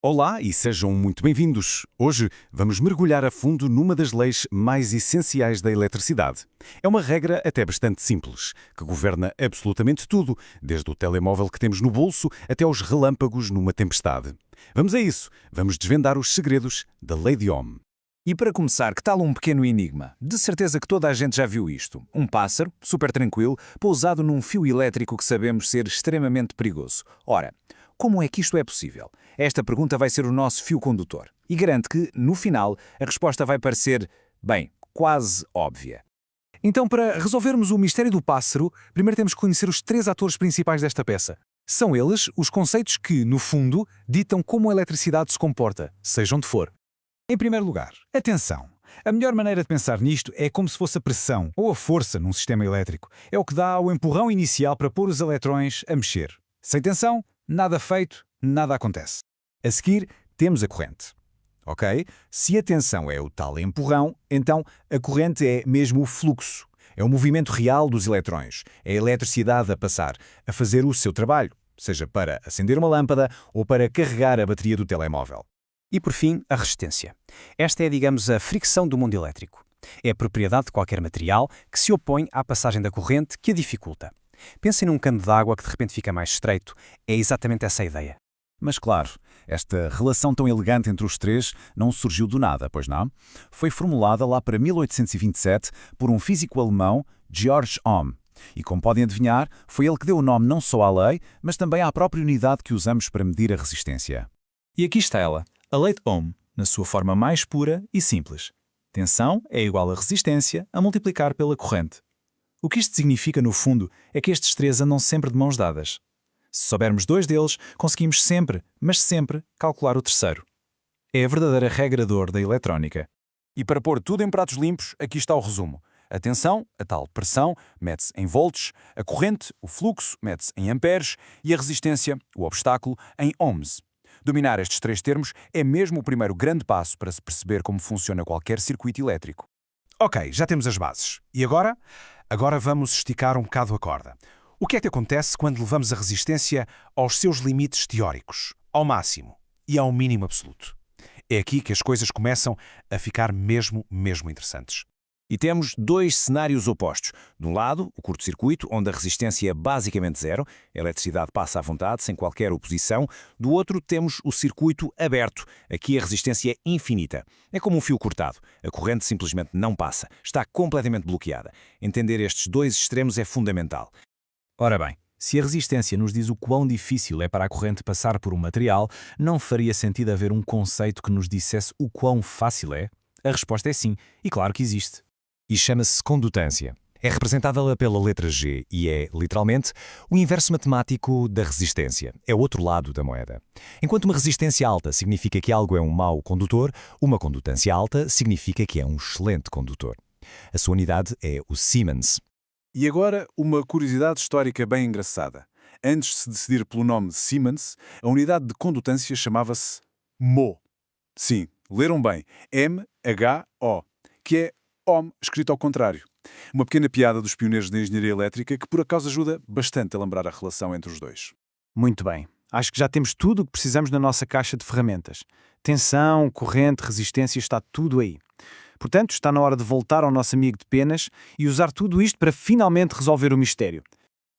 Olá e sejam muito bem-vindos. Hoje vamos mergulhar a fundo numa das leis mais essenciais da eletricidade. É uma regra até bastante simples, que governa absolutamente tudo, desde o telemóvel que temos no bolso até aos relâmpagos numa tempestade. Vamos a isso, vamos desvendar os segredos da Lei de Ohm. E para começar, que tal um pequeno enigma? De certeza que toda a gente já viu isto. Um pássaro, super tranquilo, pousado num fio elétrico que sabemos ser extremamente perigoso. Ora, como é que isto é possível? Esta pergunta vai ser o nosso fio condutor. E garanto que, no final, a resposta vai parecer, bem, quase óbvia. Então, para resolvermos o mistério do pássaro, primeiro temos que conhecer os três atores principais desta peça. São eles os conceitos que, no fundo, ditam como a eletricidade se comporta, seja onde for. Em primeiro lugar, a tensão. A melhor maneira de pensar nisto é como se fosse a pressão ou a força num sistema elétrico. É o que dá o empurrão inicial para pôr os eletrões a mexer. Sem tensão, nada feito, nada acontece. A seguir, temos a corrente. Ok? Se a tensão é o tal empurrão, então a corrente é mesmo o fluxo. É o movimento real dos eletrões. É a eletricidade a passar, a fazer o seu trabalho, seja para acender uma lâmpada ou para carregar a bateria do telemóvel. E por fim, a resistência. Esta é, digamos, a fricção do mundo elétrico. É a propriedade de qualquer material que se opõe à passagem da corrente que a dificulta. Pensem num cano de água que de repente fica mais estreito. É exatamente essa a ideia. Mas claro, esta relação tão elegante entre os três não surgiu do nada, pois não? Foi formulada lá para 1827 por um físico alemão, Georg Ohm. E como podem adivinhar, foi ele que deu o nome não só à lei, mas também à própria unidade que usamos para medir a resistência. E aqui está ela, a lei de Ohm, na sua forma mais pura e simples. Tensão é igual a resistência a multiplicar pela corrente. O que isto significa, no fundo, é que estes três andam sempre de mãos dadas. Se soubermos dois deles, conseguimos sempre, mas sempre, calcular o terceiro. É a verdadeira regra de ouro da eletrónica. E para pôr tudo em pratos limpos, aqui está o resumo. A tensão, a tal pressão, mede-se em volts, a corrente, o fluxo, mede-se em amperes e a resistência, o obstáculo, em ohms. Dominar estes três termos é mesmo o primeiro grande passo para se perceber como funciona qualquer circuito elétrico. Ok, já temos as bases. E agora? Agora vamos esticar um bocado a corda. O que é que acontece quando levamos a resistência aos seus limites teóricos, ao máximo e ao mínimo absoluto? É aqui que as coisas começam a ficar mesmo interessantes. E temos dois cenários opostos. De um lado, o curto-circuito, onde a resistência é basicamente zero, a eletricidade passa à vontade, sem qualquer oposição. Do outro, temos o circuito aberto. Aqui a resistência é infinita. É como um fio cortado. A corrente simplesmente não passa. Está completamente bloqueada. Entender estes dois extremos é fundamental. Ora bem, se a resistência nos diz o quão difícil é para a corrente passar por um material, não faria sentido haver um conceito que nos dissesse o quão fácil é? A resposta é sim, e claro que existe. E chama-se condutância. É representada pela letra G e é, literalmente, o inverso matemático da resistência. É o outro lado da moeda. Enquanto uma resistência alta significa que algo é um mau condutor, uma condutância alta significa que é um excelente condutor. A sua unidade é o Siemens. E agora, uma curiosidade histórica bem engraçada. Antes de se decidir pelo nome Siemens, a unidade de condutância chamava-se mho. Sim, leram bem, M-H-O, que é Ohm escrito ao contrário. Uma pequena piada dos pioneiros da engenharia elétrica que por acaso ajuda bastante a lembrar a relação entre os dois. Muito bem. Acho que já temos tudo o que precisamos na nossa caixa de ferramentas. Tensão, corrente, resistência, está tudo aí. Portanto, está na hora de voltar ao nosso amigo de penas e usar tudo isto para finalmente resolver o mistério.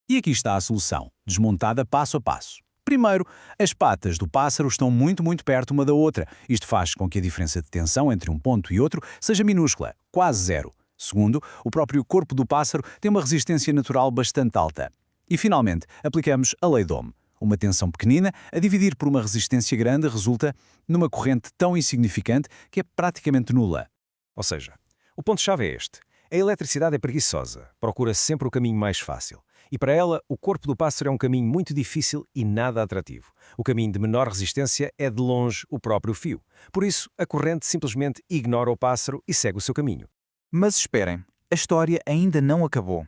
E aqui está a solução, desmontada passo a passo. Primeiro, as patas do pássaro estão muito perto uma da outra. Isto faz com que a diferença de tensão entre um ponto e outro seja minúscula, quase zero. Segundo, o próprio corpo do pássaro tem uma resistência natural bastante alta. E, finalmente, aplicamos a lei de Ohm. Uma tensão pequenina a dividir por uma resistência grande resulta numa corrente tão insignificante que é praticamente nula. Ou seja, o ponto-chave é este. A eletricidade é preguiçosa, procura sempre o caminho mais fácil. E para ela, o corpo do pássaro é um caminho muito difícil e nada atrativo. O caminho de menor resistência é, de longe, o próprio fio. Por isso, a corrente simplesmente ignora o pássaro e segue o seu caminho. Mas esperem, a história ainda não acabou.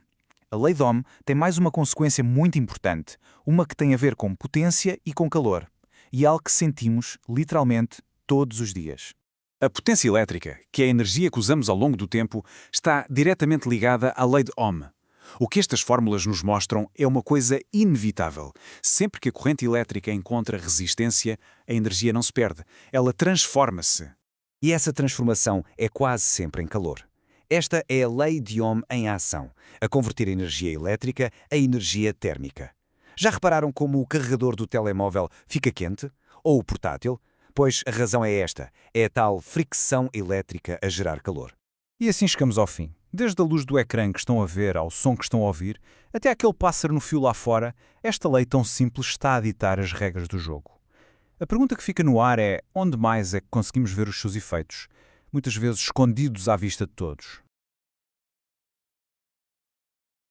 A lei de Ohm tem mais uma consequência muito importante, uma que tem a ver com potência e com calor, e algo que sentimos, literalmente, todos os dias. A potência elétrica, que é a energia que usamos ao longo do tempo, está diretamente ligada à lei de Ohm. O que estas fórmulas nos mostram é uma coisa inevitável. Sempre que a corrente elétrica encontra resistência, a energia não se perde, ela transforma-se. E essa transformação é quase sempre em calor. Esta é a lei de Ohm em ação, a converter a energia elétrica a energia térmica. Já repararam como o carregador do telemóvel fica quente? Ou o portátil? Pois a razão é esta, é a tal fricção elétrica a gerar calor. E assim chegamos ao fim. Desde a luz do ecrã que estão a ver ao som que estão a ouvir, até aquele pássaro no fio lá fora, esta lei tão simples está a ditar as regras do jogo. A pergunta que fica no ar é onde mais é que conseguimos ver os seus efeitos, muitas vezes escondidos à vista de todos.